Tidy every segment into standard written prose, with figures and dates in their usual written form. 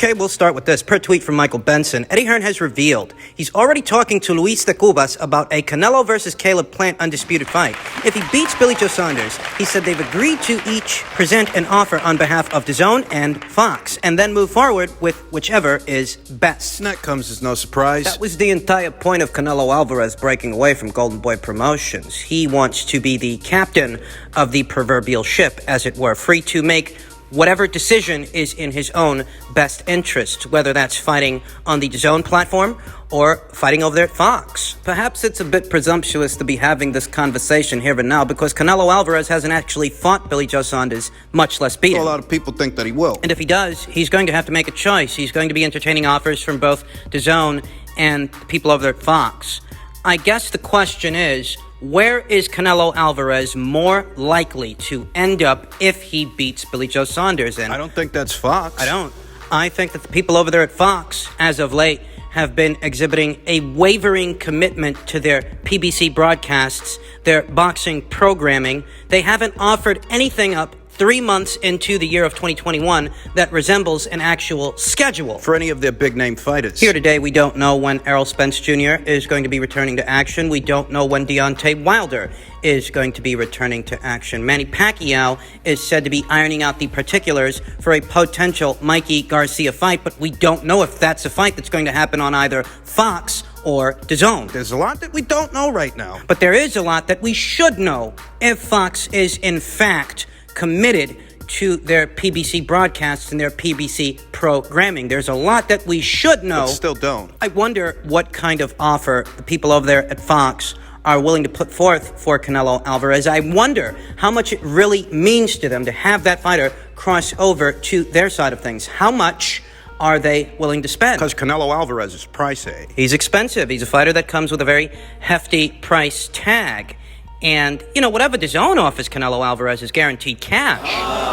Okay, we'll start with this. Per tweet from Michael Benson, Eddie Hearn has revealed he's already talking to Luis de Cubas about a Canelo versus Caleb Plant undisputed fight. If he beats Billy Joe Saunders, he said they've agreed to each present an offer on behalf of DAZN and Fox, and then move forward with whichever is best. And that comes as no surprise. That was the entire point of Canelo Alvarez breaking away from Golden Boy Promotions. He wants to be the captain of the proverbial ship, as it were, free to make whatever decision is in his own best interest, whether that's fighting on the DAZN platform or fighting over there at Fox. Perhaps it's a bit presumptuous to be having this conversation here and now because Canelo Alvarez hasn't actually fought Billy Joe Saunders, much less beat him. A lot of people think that he will. And if he does, he's going to have to make a choice. He's going to be entertaining offers from both DAZN and the people over there at Fox. I guess the question is, where is Canelo Alvarez more likely to end up if he beats Billy Joe Saunders? And I don't think that's Fox. I don't. I think that the people over there at Fox, as of late, have been exhibiting a wavering commitment to their PBC broadcasts, their boxing programming. They haven't offered anything up 3 months into the year of 2021 that resembles an actual schedule for any of their big-name fighters. Here today, we don't know when Errol Spence Jr. is going to be returning to action. We don't know when Deontay Wilder is going to be returning to action. Manny Pacquiao is said to be ironing out the particulars for a potential Mikey Garcia fight, but we don't know if that's a fight that's going to happen on either Fox or DAZN. There's a lot that we don't know right now. But there is a lot that we should know if Fox is, in fact, committed to their PBC broadcasts and their PBC programming. There's a lot that we should know. But still don't. I wonder what kind of offer the people over there at Fox are willing to put forth for Canelo Alvarez. I wonder how much it really means to them to have that fighter cross over to their side of things. How much are they willing to spend? Because Canelo Alvarez is pricey. He's expensive. He's a fighter that comes with a very hefty price tag. And, whatever DAZN offers Canelo Alvarez is guaranteed cash.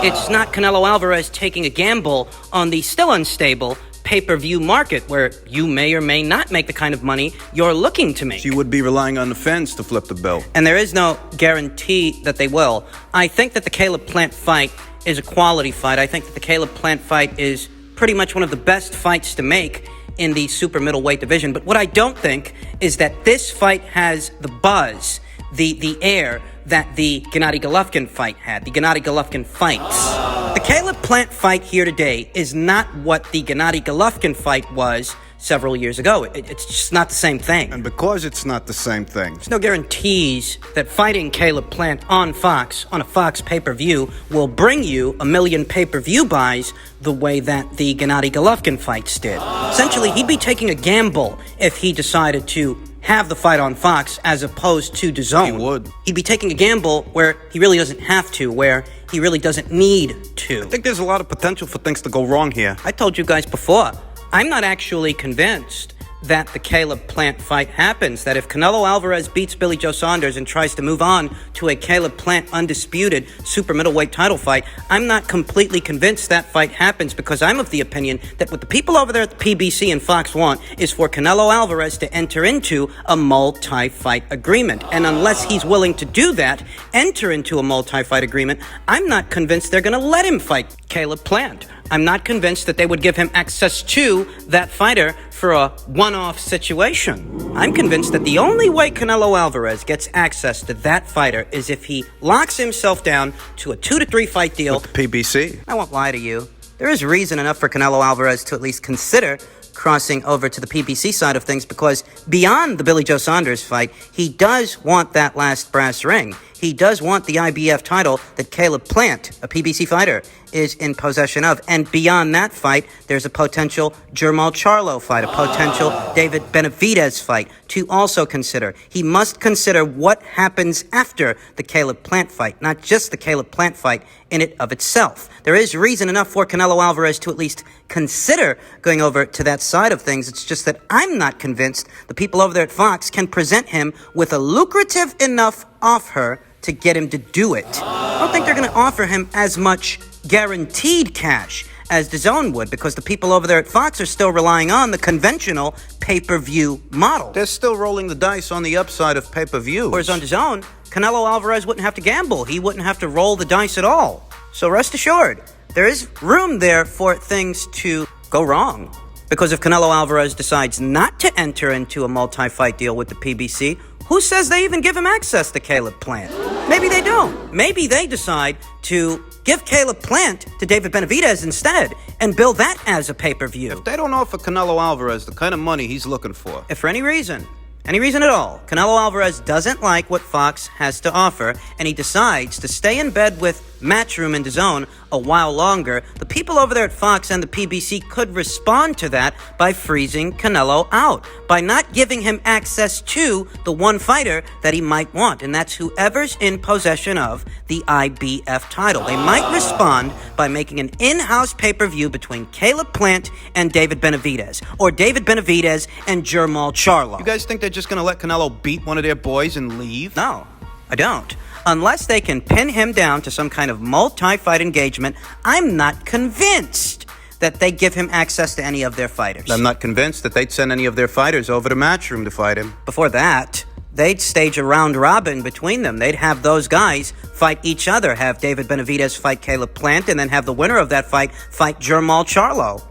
It's not Canelo Alvarez taking a gamble on the still unstable pay-per-view market where you may or may not make the kind of money you're looking to make. So you would be relying on the fans to flip the bill. And there is no guarantee that they will. I think that the Caleb Plant fight is a quality fight. I think that the Caleb Plant fight is pretty much one of the best fights to make in the super middleweight division. But what I don't think is that this fight has the buzz, the air that the Gennady Golovkin fight had, the Gennady Golovkin fights. The Caleb Plant fight here today is not what the Gennady Golovkin fight was several years ago. It's just not the same thing. And because it's not the same thing, there's no guarantees that fighting Caleb Plant on Fox, on a Fox pay-per-view, will bring you 1 million pay-per-view buys the way that the Gennady Golovkin fights did. Essentially, he'd be taking a gamble if he decided to have the fight on Fox as opposed to DAZN. He would. He'd be taking a gamble where he really doesn't have to, where he really doesn't need to. I think there's a lot of potential for things to go wrong here. I told you guys before, I'm not actually convinced that the Caleb Plant fight happens, that if Canelo Alvarez beats Billy Joe Saunders and tries to move on to a Caleb Plant undisputed super middleweight title fight, I'm not completely convinced that fight happens because I'm of the opinion that what the people over there at the PBC and Fox want is for Canelo Alvarez to enter into a multi-fight agreement. And unless he's willing to do that, enter into a multi-fight agreement, I'm not convinced they're going to let him fight Caleb Plant. I'm not convinced that they would give him access to that fighter for a one-off situation. I'm convinced that the only way Canelo Alvarez gets access to that fighter is if he locks himself down to a 2 to 3 fight deal with the PBC. I won't lie to you. There is reason enough for Canelo Alvarez to at least consider crossing over to the PBC side of things because beyond the Billy Joe Saunders fight, he does want that last brass ring. He does want the IBF title that Caleb Plant, a PBC fighter, is in possession of. And beyond that fight, there's a potential Jermall Charlo fight, a potential David Benavidez fight to also consider. He must consider what happens after the Caleb Plant fight, not just the Caleb Plant fight in it of itself. There is reason enough for Canelo Alvarez to at least consider going over to that side of things. It's just that I'm not convinced the people over there at Fox can present him with a lucrative enough offer to get him to do it. I don't think they're going to offer him as much guaranteed cash as DAZN would because the people over there at Fox are still relying on the conventional pay-per-view model. They're still rolling the dice on the upside of pay-per-view. Whereas on DAZN, Canelo Alvarez wouldn't have to gamble. He wouldn't have to roll the dice at all. So rest assured, there is room there for things to go wrong. Because if Canelo Alvarez decides not to enter into a multi-fight deal with the PBC, who says they even give him access to Caleb Plant? Maybe they don't. Maybe they decide to give Caleb Plant to David Benavidez instead and bill that as a pay-per-view. They don't offer Canelo Alvarez the kind of money he's looking for. If for any reason at all, Canelo Alvarez doesn't like what Fox has to offer and he decides to stay in bed with Matchroom and DAZN a while longer, the people over there at Fox and the PBC could respond to that by freezing Canelo out, by not giving him access to the one fighter that he might want, and that's whoever's in possession of the IBF title. They might respond by making an in-house pay-per-view between Caleb Plant and David Benavidez, or David Benavidez and Jermall Charlo. You guys think they're just going to let Canelo beat one of their boys and leave? No, I don't. Unless they can pin him down to some kind of multi-fight engagement, I'm not convinced that they give him access to any of their fighters. I'm not convinced that they'd send any of their fighters over to Matchroom to fight him. Before that, they'd stage a round robin between them. They'd have those guys fight each other, have David Benavidez fight Caleb Plant, and then have the winner of that fight Jermall Charlo.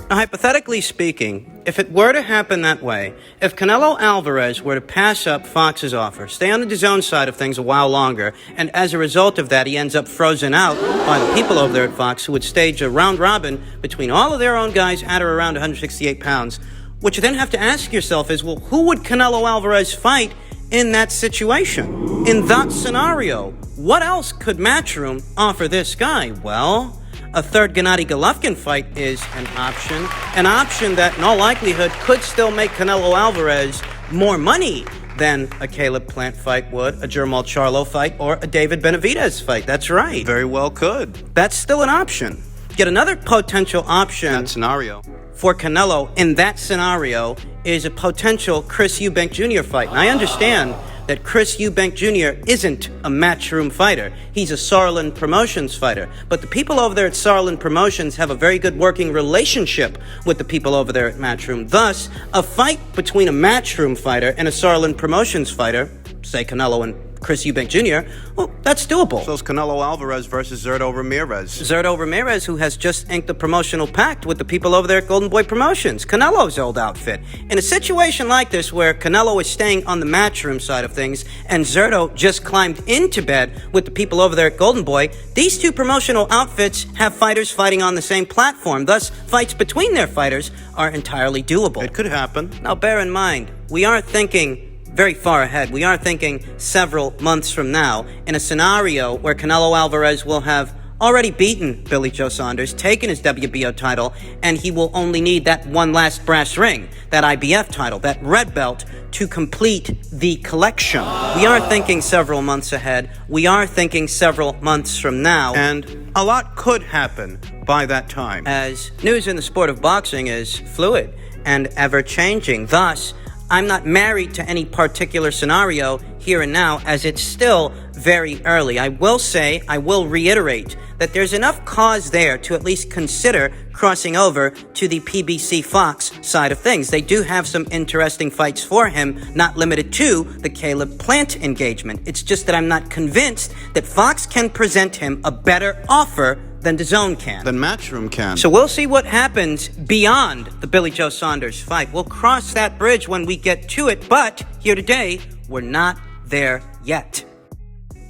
Now, hypothetically speaking, if it were to happen that way, if Canelo Alvarez were to pass up Fox's offer, stay on the DAZN side of things a while longer, and as a result of that, he ends up frozen out by the people over there at Fox, who would stage a round robin between all of their own guys at or around 168 pounds, what you then have to ask yourself is, well, who would Canelo Alvarez fight in that situation? In that scenario, what else could Matchroom offer this guy? Well, a third Gennady Golovkin fight is an option that in all likelihood could still make Canelo Alvarez more money than a Caleb Plant fight would, a Jermall Charlo fight, or a David Benavidez fight. That's right. Very well could. That's still an option. Yet another potential option That scenario. for Canelo in that scenario is a potential Chris Eubank Jr. fight. And I understand that Chris Eubank Jr. isn't a Matchroom fighter. He's a Sarlin Promotions fighter. But the people over there at Sarlin Promotions have a very good working relationship with the people over there at Matchroom. Thus, a fight between a Matchroom fighter and a Sarlin Promotions fighter, say Canelo and Chris Eubank Jr., well, that's doable. So it's Canelo Alvarez versus Zurdo Ramirez. Zurdo Ramirez, who has just inked a promotional pact with the people over there at Golden Boy Promotions, Canelo's old outfit. In a situation like this where Canelo is staying on the Matchroom side of things and Zurdo just climbed into bed with the people over there at Golden Boy, these two promotional outfits have fighters fighting on the same platform. Thus, fights between their fighters are entirely doable. It could happen. Now, bear in mind, we are thinking very far ahead. We are thinking several months from now in a scenario where Canelo Alvarez will have already beaten Billy Joe Saunders, taken his WBO title, and he will only need that one last brass ring, that IBF title, that red belt, to complete the collection. We are thinking several months ahead. We are thinking several months from now. And a lot could happen by that time. As news in the sport of boxing is fluid and ever-changing. Thus, I'm not married to any particular scenario here and now, as it's still very early. I will reiterate that there's enough cause there to at least consider crossing over to the PBC Fox side of things. They do have some interesting fights for him, not limited to the Caleb Plant engagement. It's just that I'm not convinced that Fox can present him a better offer than DAZN can. Than Matchroom can. So we'll see what happens beyond the Billy Joe Saunders fight. We'll cross that bridge when we get to it, but here today, we're not there yet.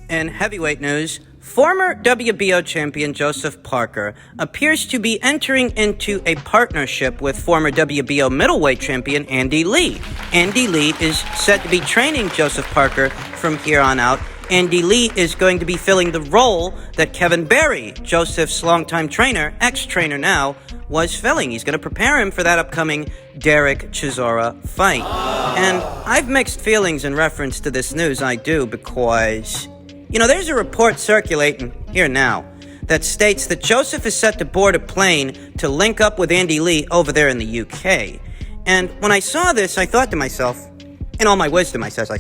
In heavyweight news, former WBO champion Joseph Parker appears to be entering into a partnership with former WBO middleweight champion Andy Lee. Andy Lee is set to be training Joseph Parker from here on out. Andy Lee is going to be filling the role that Kevin Berry, Joseph's longtime trainer, ex-trainer now, was filling. He's going to prepare him for that upcoming Derek Chisora fight. And I've mixed feelings in reference to this news, I do, because, there's a report circulating here now that states that Joseph is set to board a plane to link up with Andy Lee over there in the UK. And when I saw this, I thought to myself, in all my wisdom, I says,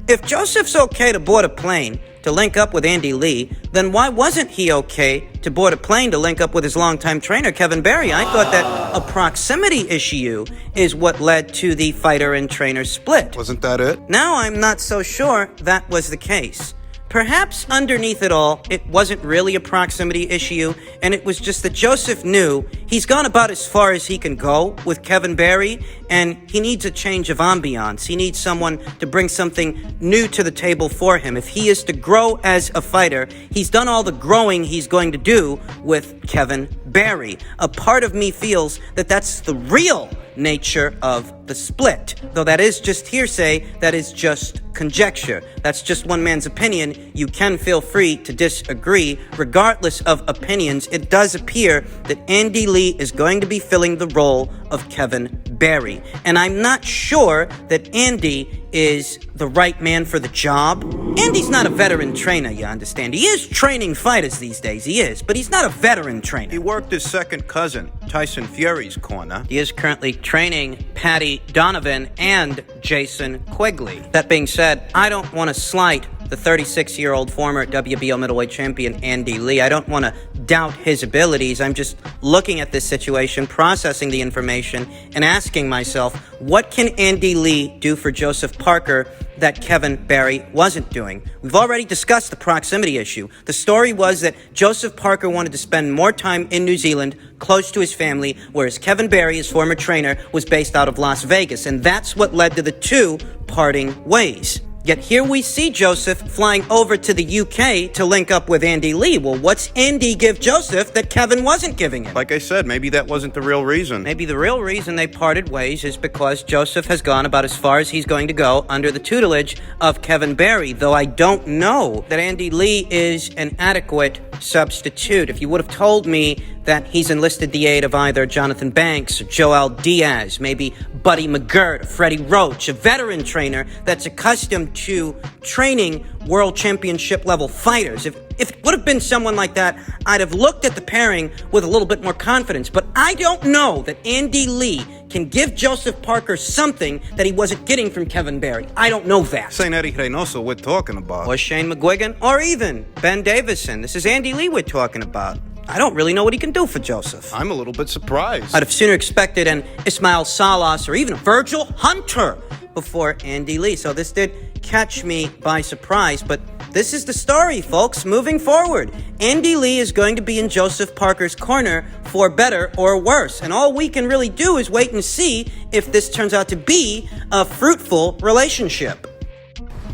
if Joseph's okay to board a plane to link up with Andy Lee, then why wasn't he okay to board a plane to link up with his longtime trainer, Kevin Berry? I thought that a proximity issue is what led to the fighter and trainer split. Wasn't that it? Now I'm not so sure that was the case. Perhaps underneath it all, it wasn't really a proximity issue, and it was just that Joseph knew he's gone about as far as he can go with Kevin Barry, and he needs a change of ambiance. He needs someone to bring something new to the table for him. If he is to grow as a fighter, he's done all the growing he's going to do with Kevin Barry. A part of me feels that that's the real nature of the split. Though that is just hearsay, that is just conjecture. That's just one man's opinion. You can feel free to disagree. Regardless of opinions, it does appear that Andy Lee is going to be filling the role of Kevin Barry. And I'm not sure that Andy is the right man for the job. Andy's not a veteran trainer, you understand. He is training fighters these days, he is, but he's not a veteran trainer. He worked his second cousin, Tyson Fury's corner. He is currently training Patty Donovan and Jason Quigley. That being said, I don't want to slight the 36-year-old former WBO middleweight champion Andy Lee. I don't want to doubt his abilities. I'm just looking at this situation, processing the information, and asking myself, what can Andy Lee do for Joseph Parker that Kevin Barry wasn't doing? We've already discussed the proximity issue. The story was that Joseph Parker wanted to spend more time in New Zealand, close to his family, whereas Kevin Barry, his former trainer, was based out of Las Vegas, and that's what led to the two parting ways. Yet here we see Joseph flying over to the UK to link up with Andy Lee. Well, what's Andy give Joseph that Kevin wasn't giving him? Like I said, maybe that wasn't the real reason. Maybe the real reason they parted ways is because Joseph has gone about as far as he's going to go under the tutelage of Kevin Barry, though I don't know that Andy Lee is an adequate substitute. If you would have told me that he's enlisted the aid of either Jonathan Banks or Joel Diaz, maybe Buddy McGirt, Freddie Roach, a veteran trainer that's accustomed to training world championship level fighters. If it would have been someone like that, I'd have looked at the pairing with a little bit more confidence. But I don't know that Andy Lee can give Joseph Parker something that he wasn't getting from Kevin Barry. I don't know that. This ain't Eddie Reynoso we're talking about. Or Shane McGuigan, or even Ben Davison. This is Andy Lee we're talking about. I don't really know what he can do for Joseph. I'm a little bit surprised. I'd have sooner expected an Ismail Salas or even a Virgil Hunter before Andy Lee. So this did catch me by surprise, but this is the story, folks, moving forward. Andy Lee is going to be in Joseph Parker's corner for better or worse, and all we can really do is wait and see if this turns out to be a fruitful relationship.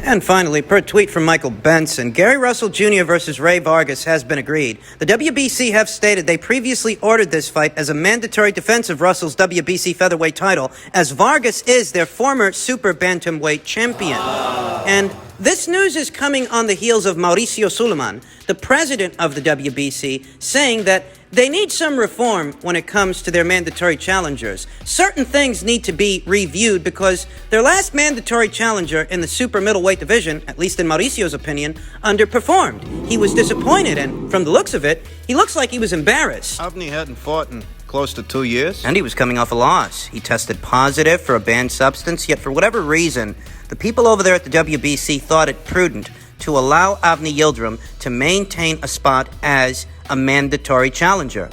And finally, per tweet from Michael Benson, Gary Russell Jr. versus Ray Vargas has been agreed. The WBC have stated they previously ordered this fight as a mandatory defense of Russell's WBC featherweight title, as Vargas is their former super bantamweight champion. And this news is coming on the heels of Mauricio Suleiman, the president of the WBC, saying that they need some reform when it comes to their mandatory challengers. Certain things need to be reviewed because their last mandatory challenger in the super middleweight division, at least in Mauricio's opinion, underperformed. He was disappointed, and from the looks of it, he looks like he was embarrassed. Avni hadn't fought in close to 2 years. And he was coming off a loss. He tested positive for a banned substance, yet for whatever reason, the people over there at the WBC thought it prudent to allow Avni Yildirim to maintain a spot as a mandatory challenger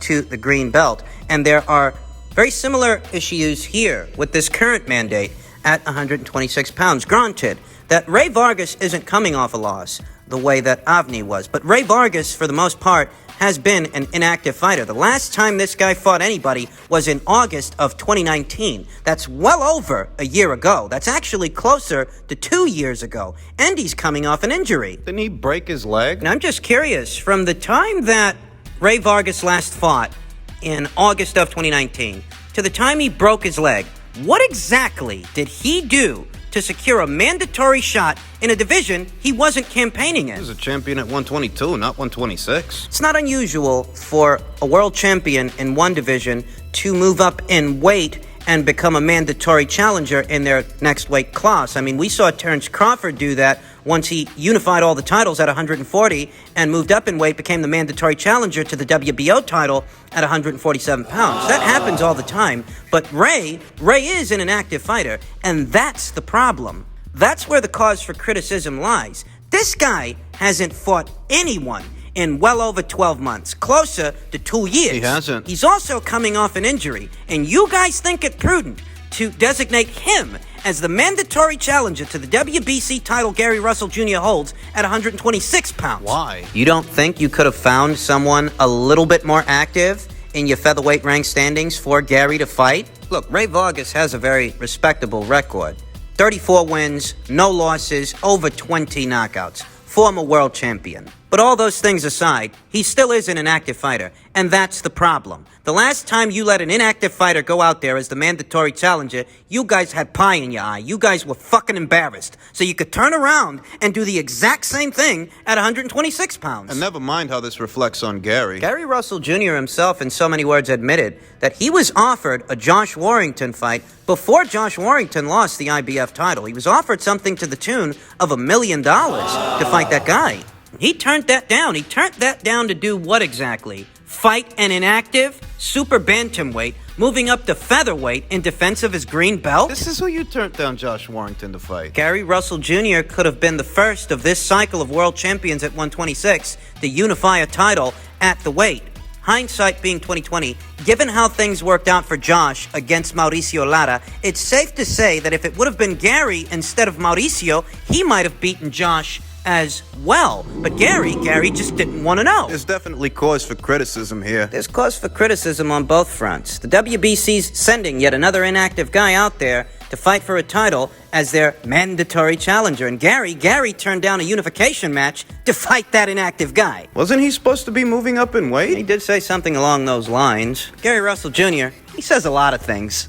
to the green belt. And there are very similar issues here with this current mandate at 126 pounds. Granted that Ray Vargas isn't coming off a loss the way that Avni was, but Ray Vargas, for the most part, has been an inactive fighter. The last time this guy fought anybody was in August of 2019. That's well over a year ago. That's actually closer to 2 years ago. And he's coming off an injury. Didn't he break his leg? And I'm just curious, from the time that Ray Vargas last fought in August of 2019 to the time he broke his leg, what exactly did he do to secure a mandatory shot in a division he wasn't campaigning in? He was a champion at 122, not 126. It's not unusual for a world champion in one division to move up in weight and become a mandatory challenger in their next weight class. I mean, we saw Terrence Crawford do that once he unified all the titles at 140 and moved up in weight, became the mandatory challenger to the WBO title at 147 pounds. That happens all the time, but Ray is an active fighter, and that's the problem. That's where the cause for criticism lies. This guy hasn't fought anyone in well over 12 months, closer to 2 years. He hasn't. He's also coming off an injury, and you guys think it prudent to designate him as the mandatory challenger to the WBC title Gary Russell Jr. holds at 126 pounds. Why? You don't think you could have found someone a little bit more active in your featherweight rank standings for Gary to fight? Look, Ray Vargas has a very respectable record. 34 wins, no losses, over 20 knockouts. Former world champion. But all those things aside, he still isn't an active fighter, and that's the problem. The last time you let an inactive fighter go out there as the mandatory challenger, you guys had pie in your eye. You guys were fucking embarrassed. So you could turn around and do the exact same thing at 126 pounds. And never mind how this reflects on Gary. Gary Russell Jr. himself, in so many words, admitted that he was offered a Josh Warrington fight before Josh Warrington lost the IBF title. He was offered something to the tune of $1 million to fight that guy. He turned that down. He turned that down to do what exactly? Fight an inactive super bantamweight, moving up to featherweight in defense of his green belt? This is who you turned down Josh Warrington to fight. Gary Russell Jr. could have been the first of this cycle of world champions at 126 to unify a title at the weight. Hindsight being 2020, given how things worked out for Josh against Mauricio Lara, it's safe to say that if it would have been Gary instead of Mauricio, he might have beaten Josh as well. But Gary just didn't want to know. There's definitely cause for criticism here. There's cause for criticism on both fronts. The WBC's sending yet another inactive guy out there to fight for a title as their mandatory challenger. And Gary turned down a unification match to fight that inactive guy. Wasn't he supposed to be moving up in weight? He did say something along those lines. Gary Russell Jr., he says a lot of things.